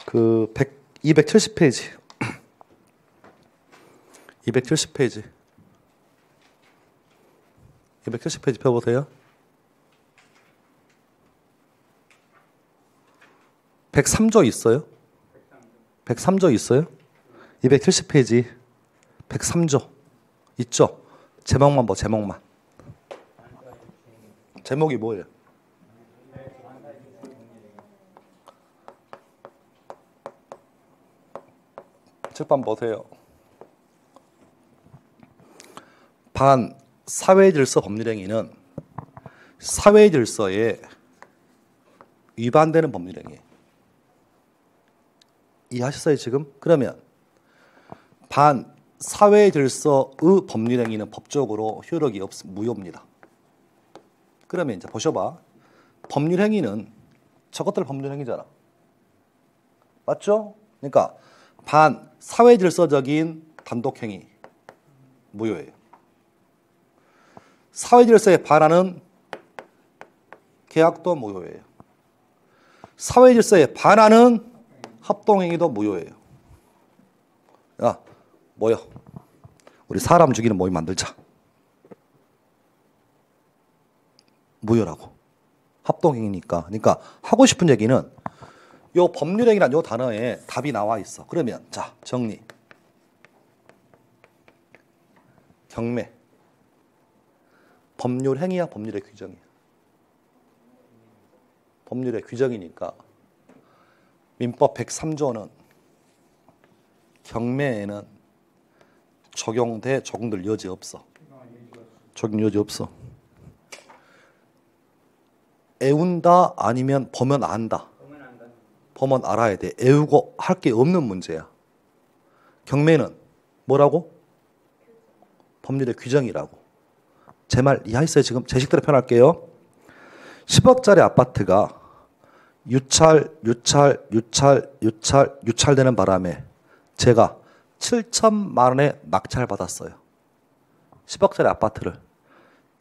Speaker 1: 그 270페이지 270페이지 270페이지 펴보세요. 103조 있어요? 103조 있어요? 270페이지 103조 있죠? 제목만 봐. 제목만. 제목이 뭐예요? 책방 보세요. 반 사회질서 법률행위는 사회질서에 위반되는 법률행위. 이해하셨어요 지금? 그러면 반 사회질서의 법률행위는 법적으로 효력이 무효입니다. 그러면 이제 보셔봐. 법률행위는 저것들 법률행위잖아. 맞죠? 그러니까 반 사회질서적인 단독행위 무효예요. 사회질서에 반하는 계약도 무효예요. 사회질서에 반하는 합동행위도 무효예요. 야, 모여. 우리 사람 죽이는 모임 만들자. 무효라고. 합동행위니까. 그러니까 하고 싶은 얘기는 요 법률행위란 요 단어에 답이 나와 있어. 그러면 자 정리. 경매. 법률행위야 법률의 규정이야. 법률의 규정이니까 민법 103조는 경매에는 적용될 여지 없어. 적용 여지 없어. 애운다 아니면 보면 안다. 보면 알아야 돼. 애우고 할 게 없는 문제야. 경매는 뭐라고? 법률의 규정이라고. 제 말 이해했어요? 지금 제 식대로 표현할게요. 10억짜리 아파트가 유찰되는 바람에 제가 7천만 원에 낙찰받았어요. 10억짜리 아파트를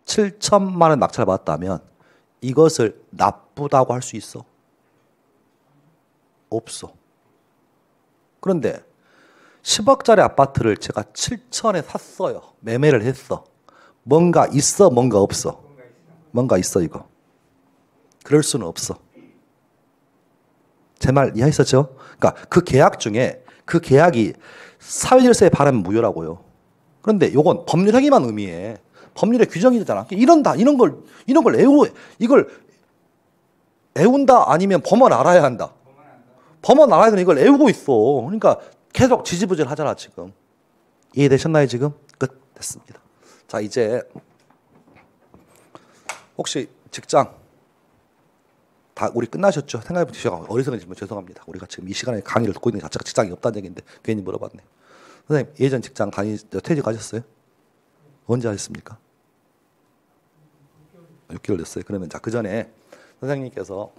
Speaker 1: 7천만 원에 낙찰받았다면 이것을 나쁘다고 할 수 있어? 없어. 그런데 10억짜리 아파트를 제가 7천에 샀어요. 매매를 했어. 뭔가 있어? 뭔가 없어? 뭔가 있어 이거. 그럴 수는 없어. 제 말 이해했었죠? 그러니까 그 계약 중에 그 계약이 사회질서에 반하면 무효라고요. 그런데 요건 법률행위만 의미해. 법률의 규정이잖아. 이런 걸 이걸 애운다 아니면 범은 알아야 한다. 범은 알아야 되는 이걸 애우고 있어. 그러니까 계속 지지부질 하잖아 지금. 이해되셨나요 지금? 끝. 됐습니다. 자 이제 혹시 직장 다 우리 끝나셨죠? 생각해보면 제가 어리석은지만 죄송합니다. 우리가 지금 이 시간에 강의를 듣고 있는 게 자체가 직장이 없다는 얘기인데 괜히 물어봤네. 선생님 예전 직장 퇴직하셨어요? 언제 하셨습니까? 6개월 됐어요. 그러면 자 그 전에 선생님께서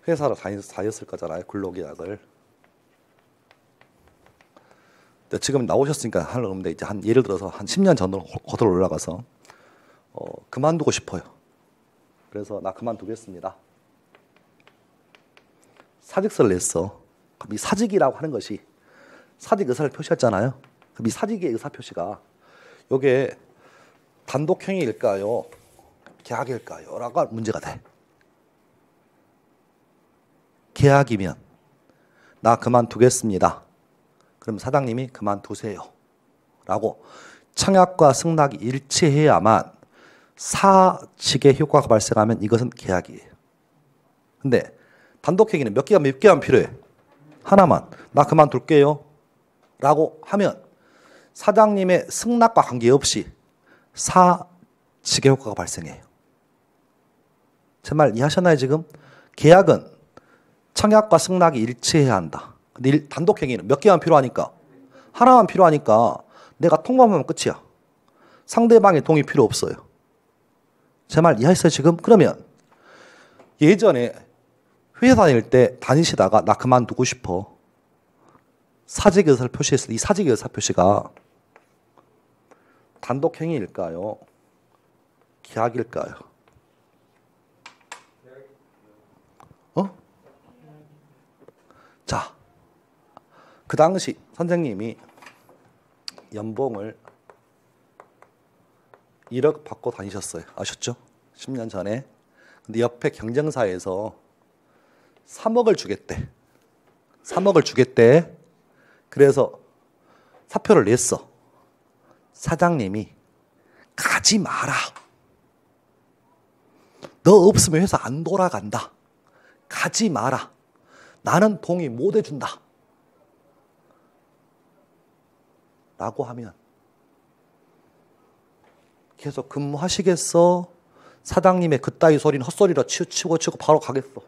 Speaker 1: 회사를 다녔을 거잖아요. 근로계약을. 지금 나오셨으니까 하려고 하는데 이제 한 예를 들어서 한 10년 전으로 거슬러 올라가서 그만두고 싶어요. 그래서 나 그만두겠습니다. 사직서를 냈어. 그럼 이 사직이라고 하는 것이 사직 의사를 표시했잖아요. 그럼 이 사직의 의사 표시가 이게 단독행위일까요? 계약일까요? 라고 문제가 돼. 계약이면 나 그만두겠습니다. 그럼 사장님이 그만두세요. 라고 청약과 승낙이 일치해야만 사직의 효과가 발생하면 이것은 계약이에요. 근데 단독행위는 몇 개만 필요해? 하나만. 나 그만둘게요. 라고 하면 사장님의 승낙과 관계없이 사직의 효과가 발생해요. 제 말 이해하셨나요 지금? 계약은 청약과 승낙이 일치해야 한다. 근데 단독행위는 몇 개만 필요하니까? 하나만 필요하니까 내가 통보하면 끝이야. 상대방의 동의 필요 없어요. 제 말 이해했어요 지금? 그러면 예전에 회사 다닐 때 다니시다가 나 그만두고 싶어. 사직 의사를 표시했을 때 이 사직 의사 표시가 단독행위일까요? 계약일까요? 자, 그 당시 선생님이 연봉을 1억 받고 다니셨어요. 아셨죠? 10년 전에. 근데 옆에 경쟁사에서 3억을 주겠대. 3억을 주겠대. 그래서 사표를 냈어. 사장님이 가지 마라. 너 없으면 회사 안 돌아간다. 가지 마라. 나는 동의 못 해준다. 라고 하면 계속 근무하시겠어? 사장님의 그따위 소리는 헛소리로 치고 바로 가겠어.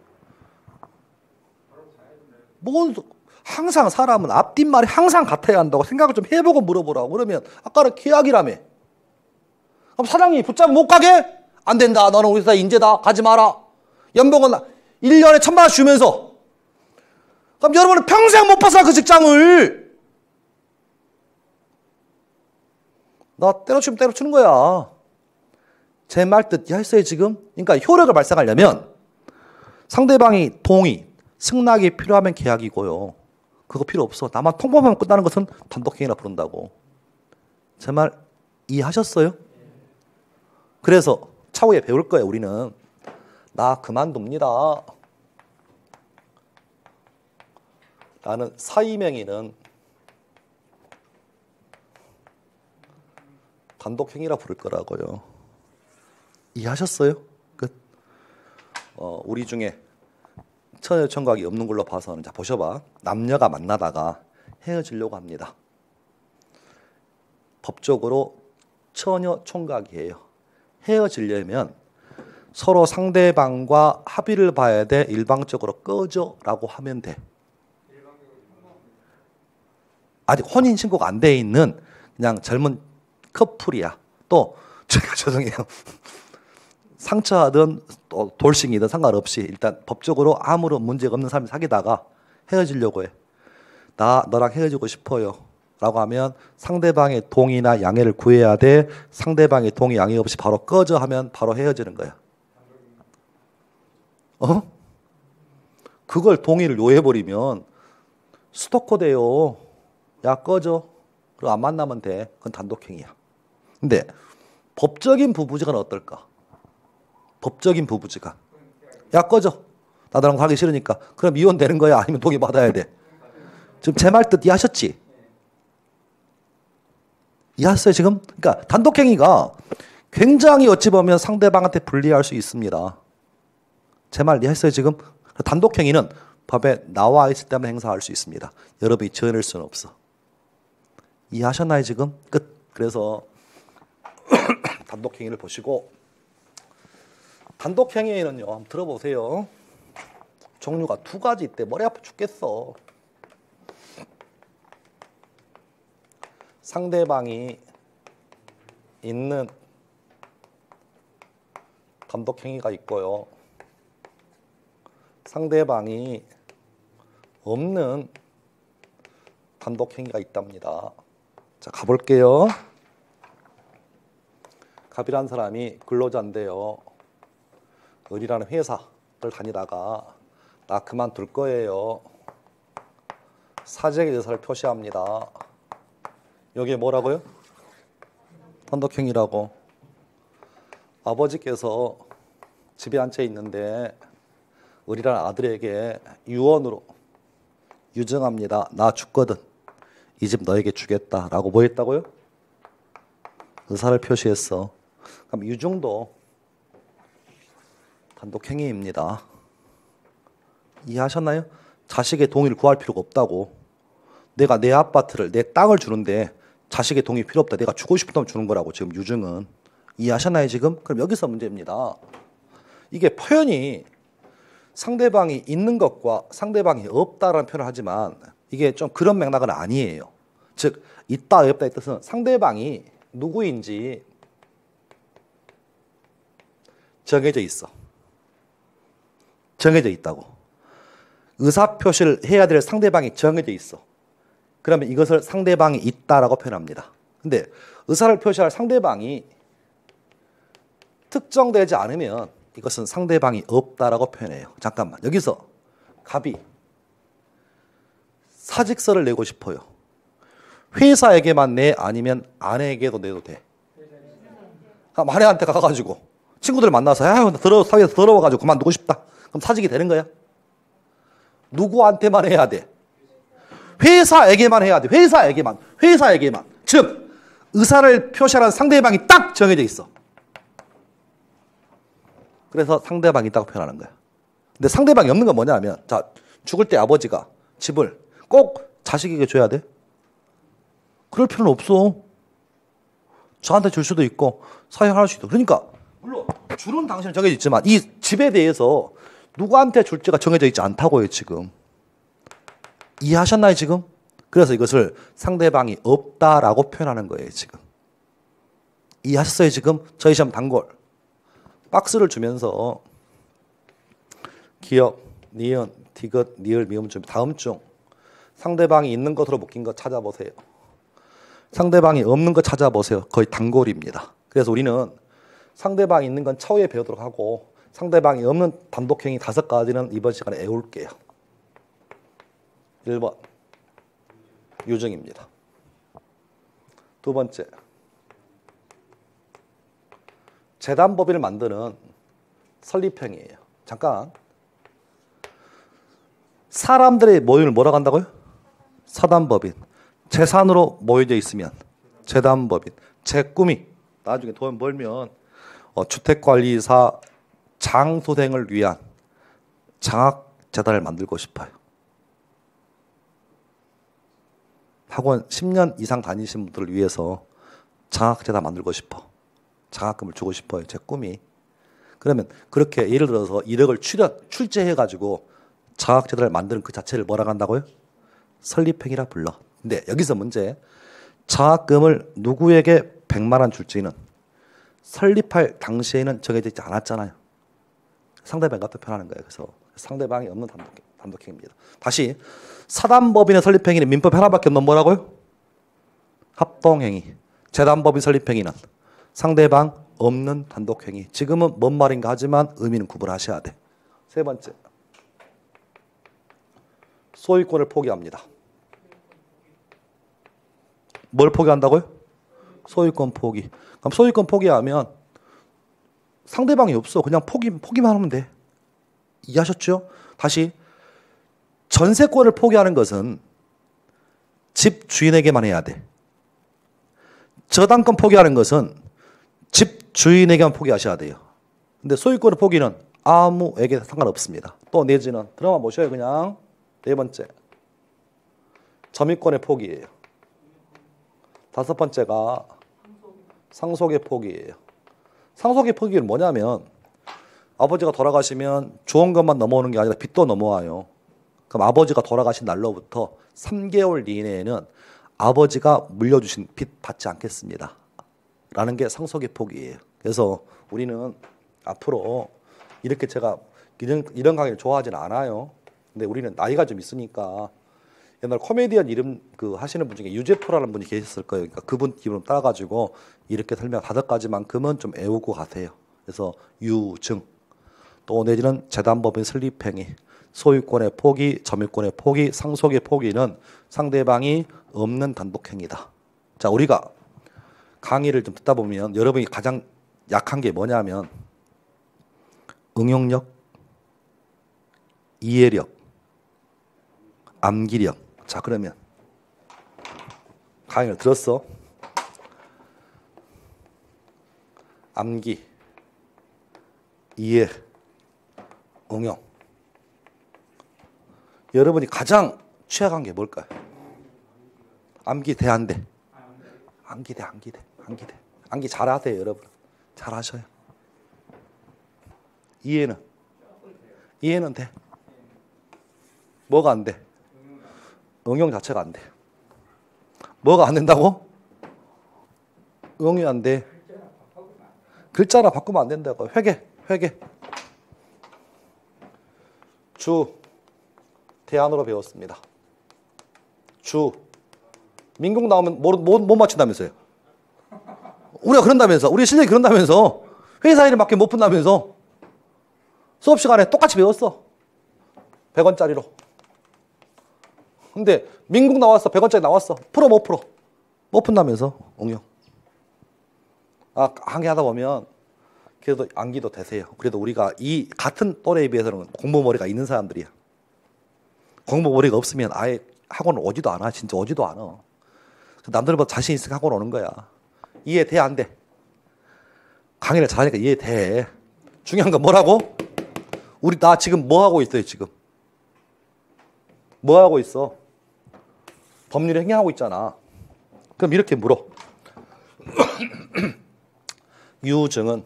Speaker 1: 항상 사람은 앞뒷말이 항상 같아야 한다고 생각을 좀 해보고 물어보라고. 그러면 아까는 계약이라며. 그럼 사장님이 붙잡으면 못 가게? 안 된다. 너는 우리 회사 인재다. 가지 마라. 연봉은 1년에 1,000만 원 주면서. 그럼 여러분은 평생 못 벗어나 그 직장을. 나 때려치면 때려치는 거야. 제 말 뜻 이해했어요 지금? 그러니까 효력을 발생하려면 상대방이 동의, 승낙이 필요하면 계약이고요. 그거 필요 없어. 나만 통보하면 끝나는 것은 단독행위라 부른다고. 제 말 이해하셨어요? 그래서 차후에 배울 거예요. 우리는 나 그만둡니다. 나는 사이명의는 단독행위라 부를 거라고요. 이해하셨어요? 끝. 우리 중에 처녀 총각이 없는 걸로 봐서는 자 보셔봐. 남녀가 만나다가 헤어지려고 합니다. 법적으로 처녀 총각이에요. 헤어지려면 서로 상대방과 합의를 봐야 돼. 일방적으로 꺼져라고 하면 돼. 아직 혼인 신고가 안 돼 있는 그냥 젊은 커플이야. 또 제가 죄송해요. 상처하든 또 돌싱이든 상관없이 일단 법적으로 아무런 문제가 없는 사람이 사귀다가 헤어지려고 해. 나 너랑 헤어지고 싶어요. 라고 하면 상대방의 동의나 양해를 구해야 돼. 상대방의 동의 양해 없이 바로 꺼져 하면 바로 헤어지는 거야. 그걸 동의를 요해버리면 스토커 돼요. 야 꺼져. 그리고 안 만나면 돼. 그건 단독행위야. 근데 법적인 부부지간은 어떨까? 법적인 부부지간. 야 꺼져. 나 너랑 살기 싫으니까. 그럼 이혼 되는 거야? 아니면 동의 받아야 돼? 지금 제 말 뜻 이해하셨지? 이해하셨어요 지금? 그러니까 단독행위가 굉장히 어찌 보면 상대방한테 불리할 수 있습니다. 제 말 이해했어요 지금? 단독행위는 법에 나와 있을 때만 행사할 수 있습니다. 여러분이 지어낼 수는 없어. 이해하셨나요 지금? 끝. 그래서 단독행위를 보시고 단독행위에는요 한번 들어보세요. 종류가 두 가지 있대. 머리 아파 죽겠어. 상대방이 있는 단독행위가 있고요. 상대방이 없는 단독행위가 있답니다. 자, 가볼게요. 갑이라는 사람이 근로자인데요. 을이라는 회사를 다니다가 나 그만둘 거예요. 사직의 의사를 표시합니다. 여기에 뭐라고요? 단독행위라고. 아버지께서 집에 앉혀 있는데 을이라는 아들에게 유언으로 유증합니다. 나 죽거든. 이 집 너에게 주겠다라고 뭐 했다고요? 의사를 표시했어. 그럼 유증도 단독행위입니다. 이해하셨나요? 자식의 동의를 구할 필요가 없다고. 내가 내 아파트를, 내 땅을 주는데 자식의 동의 필요 없다. 내가 주고 싶다면 주는 거라고 지금 유증은. 이해하셨나요 지금? 그럼 여기서 문제입니다. 이게 표현이 상대방이 있는 것과 상대방이 없다라는 표현을 하지만 이게 좀 그런 맥락은 아니에요. 즉 있다 없다의 뜻은 상대방이 누구인지 정해져 있어. 정해져 있다고. 의사표시를 해야 될 상대방이 정해져 있어. 그러면 이것을 상대방이 있다라고 표현합니다. 근데 의사를 표시할 상대방이 특정되지 않으면 이것은 상대방이 없다라고 표현해요. 잠깐만. 여기서 갑이 사직서를 내고 싶어요. 회사에게만 내 아니면 아내에게도 내도 돼. 아내한테 가가지고 친구들 만나서 야, 사회에서 더러워가지고 그만두고 싶다. 그럼 사직이 되는 거야? 누구한테만 해야 돼? 회사에게만 해야 돼. 회사에게만. 회사에게만. 즉 의사를 표시하는 상대방이 딱 정해져 있어. 그래서 상대방이 있다고 표현하는 거야. 근데 상대방이 없는 건 뭐냐면 자 죽을 때 아버지가 집을 꼭 자식에게 줘야 돼? 그럴 필요는 없어. 저한테 줄 수도 있고 사용할 수도 있고. 그러니까 물론 주는 당신은 정해져 있지만 이 집에 대해서 누구한테 줄지가 정해져 있지 않다고요 지금. 이해하셨나요 지금? 그래서 이것을 상대방이 없다라고 표현하는 거예요 지금. 이해하셨어요 지금? 저희 시험 단골 박스를 주면서 기억, 니은, 디귿, 니을, 미음 중 다음 중 상대방이 있는 것으로 묶인 것 찾아보세요. 상대방이 없는 것 찾아보세요. 거의 단골입니다. 그래서 우리는 상대방이 있는 건 차후에 배우도록 하고 상대방이 없는 단독행위 5가지는 이번 시간에 외울게요. 1번 유증입니다. 두 번째 재단법인을 만드는 설립행위예요. 잠깐. 사람들의 모임을 뭐라고 한다고요? 사단법인. 재산으로 모여져 있으면 재단법인. 제 꿈이 나중에 돈 벌면 주택관리사 장소생을 위한 장학재단을 만들고 싶어요. 학원 10년 이상 다니신 분들을 위해서 장학재단 만들고 싶어. 장학금을 주고 싶어요. 제 꿈이. 그러면 그렇게 예를 들어서 1억을 출제해가지고 장학재단을 만드는 그 자체를 뭐라고 한다고요? 설립행위라 불러. 근데 여기서 문제. 장학금을 누구에게 100만 원 줄지는 설립할 당시에는 정해지지 않았잖아요. 상대방이 답변하는 거예요. 그래서 상대방이 없는 단독행위입니다. 다시 사단법인의 설립행위는 민법 하나밖에 없는 뭐라고요? 합동행위. 재단법인 설립행위는 상대방 없는 단독행위. 지금은 뭔 말인가 하지만 의미는 구분하셔야 돼. 세 번째. 소유권을 포기합니다. 뭘 포기한다고요? 소유권 포기. 그럼 소유권 포기하면 상대방이 없어. 그냥 포기만 하면 돼. 이해하셨죠? 다시 전세권을 포기하는 것은 집 주인에게만 해야 돼. 저당권 포기하는 것은 집 주인에게만 포기하셔야 돼요. 근데 소유권을 포기는 아무에게 상관없습니다. 또 내지는 들어만 보셔요. 그냥 네 번째. 점유권의 포기예요. 다섯 번째가 상속의 포기예요. 상속의 포기는 뭐냐면 아버지가 돌아가시면 좋은 것만 넘어오는 게 아니라 빚도 넘어와요. 그럼 아버지가 돌아가신 날로부터 3개월 이내에는 아버지가 물려주신 빚 받지 않겠습니다. 라는 게 상속의 포기예요. 그래서 우리는 앞으로 이렇게 제가 이런 강의를 좋아하지는 않아요. 근데 우리는 나이가 좀 있으니까 옛날 코미디언 이름 하시는 분 중에 유재포라는 분이 계셨을 거예요. 그러니까 그분 기분 따라가지고 이렇게 설명 5가지만큼은 좀 외우고 가세요. 그래서 유증, 또 내지는 재단법인 설립행위, 소유권의 포기, 점유권의 포기, 상속의 포기는 상대방이 없는 단독행위다. 자, 우리가 강의를 좀 듣다 보면 여러분이 가장 약한 게 뭐냐면 응용력, 이해력, 암기력. 자, 그러면 강의를 들었어. 암기, 이해, 응용. 여러분이 가장 취약한 게 뭘까요? 암기 돼, 안 돼? 암기 돼, 암기 돼, 암기 돼. 암기 잘하세요, 여러분. 잘하셔요. 이해는? 이해는 돼. 뭐가 안 돼? 응용 자체가 안 돼. 뭐가 안 된다고? 응용이 안 돼. 글자나 바꾸면 안 된다고. 회계. 주, 대안으로 배웠습니다. 주. 민국 나오면 못 맞춘다면서요. 우리가 그런다면서. 우리 실력이 그런다면서. 회사 일을 밖에 못 푼다면서. 수업 시간에 똑같이 배웠어. 100원짜리로. 근데 민국 나왔어. 100원짜리 나왔어. 풀어 못 풀어. 못 푼다면서. 응용. 강의 하다 보면 그래도 암기도 되세요. 그래도 우리가 이 같은 또래에 비해서는 공부머리가 있는 사람들이야. 공부머리가 없으면 아예 학원 오지도 않아. 진짜 오지도 않아. 남들보다 자신 있으니까 학원 오는 거야. 이해돼, 안 돼? 강의를 잘하니까 이해돼. 중요한 건 뭐라고? 나 지금 뭐 하고 있어요, 지금? 뭐 하고 있어? 법률에 행위하고 있잖아. 그럼 이렇게 물어. 유증은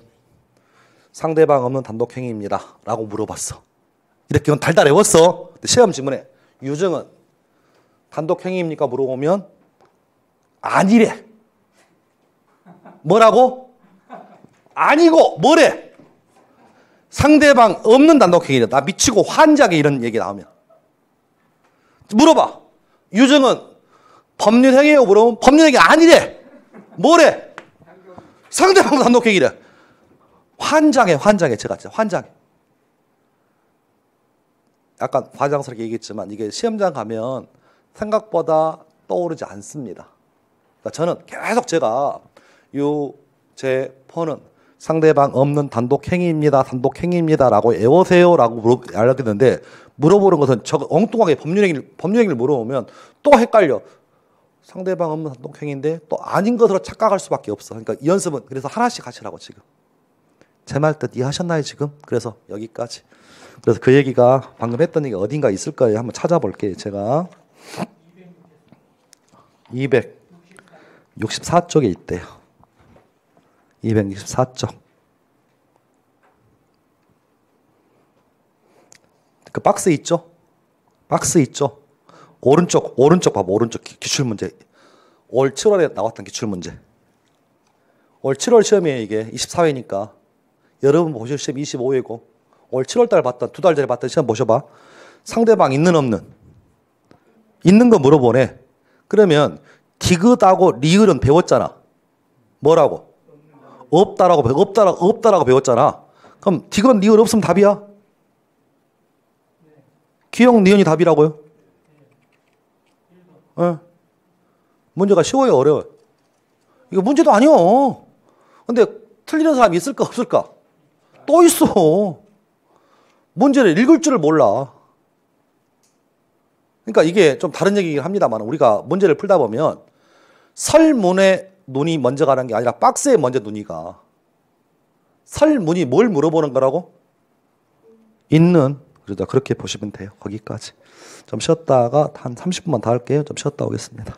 Speaker 1: 상대방 없는 단독행위입니다. 라고 물어봤어. 이렇게 달달 외웠어. 시험 지문에 유증은 단독행위입니까? 물어보면 아니래. 뭐라고? 아니고 뭐래? 상대방 없는 단독행위래. 나 미치고 환장해 이런 얘기 나오면. 물어봐. 유증은 법률행위예요? 물어보면 법률행위 아니래. 뭐래? 상대방 단독행위래. 환장해. 제가 진짜 환장해. 약간 과장스럽게 얘기했지만 이게 시험장 가면 생각보다 떠오르지 않습니다. 그러니까 저는 계속 제가 제 폰은 상대방 없는 단독행위입니다. 단독행위입니다라고 애워세요라고 알려드렸는데 물어보는 것은 저 엉뚱하게 법률행위를 물어보면 또 헷갈려. 상대방 없는 단독행위인데 또 아닌 것으로 착각할 수밖에 없어. 그러니까 이 연습은 그래서 하나씩 하시라고 지금. 제 말 뜻 이해하셨나요 지금? 그래서 여기까지. 그래서 그 얘기가 방금 했던 얘기가 어딘가 있을 거예요. 한번 찾아볼게요. 제가 264쪽에 있대요. 264쪽. 그 박스 있죠? 박스 있죠? 오른쪽 봐봐. 오른쪽 기출문제. 올 7월에 나왔던 기출문제. 올 7월 시험이에요. 이게 24회니까. 여러분 보실 시험 25회고 올 7월 달 봤던 2달 전에 봤던 시험 보셔봐. 상대방 있는 없는. 있는 거 물어보네. 그러면 디귿하고 리을은 배웠잖아. 뭐라고? 없다라고 배웠잖아. 그럼 디귿 리을 없으면 답이야? 기역 니은이 답이라고요? 네. 문제가 쉬워요, 어려워요? 이거 문제도 아니요. 근데 틀리는 사람이 있을까 없을까? 또 있어. 문제를 읽을 줄을 몰라. 그러니까 이게 좀 다른 얘기긴 합니다만 우리가 문제를 풀다 보면 설문에 눈이 먼저 가는 게 아니라 박스에 먼저 눈이 가. 설문이 뭘 물어보는 거라고? 있는. 그러다 그렇게 보시면 돼요. 거기까지. 좀 쉬었다가 한 30분만 더 할게요. 좀 쉬었다 오겠습니다.